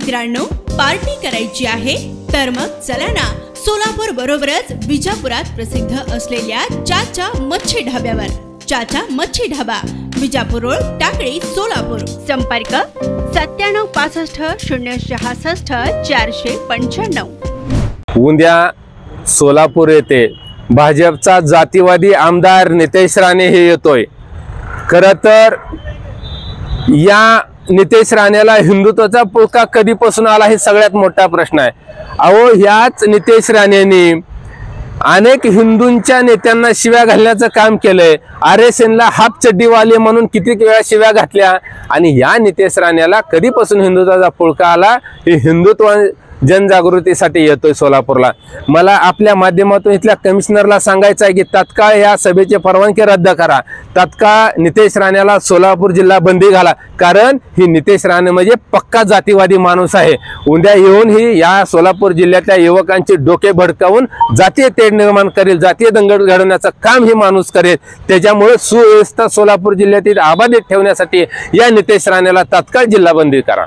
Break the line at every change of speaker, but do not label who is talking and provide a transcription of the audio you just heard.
मित्रांनो, पार्टी करायची आहे तर मग चला ना, सोलापूर बरोबरच विजापुरात प्रसिद्ध असलेल्या चाचा मच्छी ढाब्यावर. चाचा मच्छी ढाबा, विजापूर रोड, टाकळी, सोलापूर. संपर्क 9765
उद्या सोलापूर येथे भाजपचा जातीवादी आमदार नितेश राणे हे येतोय. खरं तर या नितेश राणेला हिंदुत्वाचा पुळका कधीपासून आला हे सगळ्यात मोठा प्रश्न आहे. अहो, ह्याच नितेश राणेंनी अनेक हिंदूंच्या नेत्यांना शिव्या घालण्याचं काम केलंय. RSNला हाफ चड्डीवाले म्हणून किती वेळा शिव्या घातल्या. आणि या नितेश राणेला कधीपासून हिंदुत्वाचा पुळका आला हे हिंदुत्व जनजागृतीसाठी येतोय सोलापूरला. मला आपल्या माध्यमातून इथल्या कमिशनरला सांगायचं आहे की तात्काळ या सभेचे परवानगी रद्द करा. तात्काळ नितेश राणेला सोलापूर जिल्हा बंदी घाला. कारण ही नितेश राणे म्हणजे पक्का जातीवादी माणूस आहे. उद्या येऊन ही या सोलापूर जिल्ह्यातल्या युवकांचे डोके भडकावून जातीय तेढ निर्माण करेल, जातीय दंगल घडवण्याचं काम ही माणूस करेल. त्याच्यामुळे सुव्यवस्था सोलापूर जिल्ह्यातील अबाधित ठेवण्यासाठी या नितेश राणेला तात्काळ जिल्हा बंदी करा.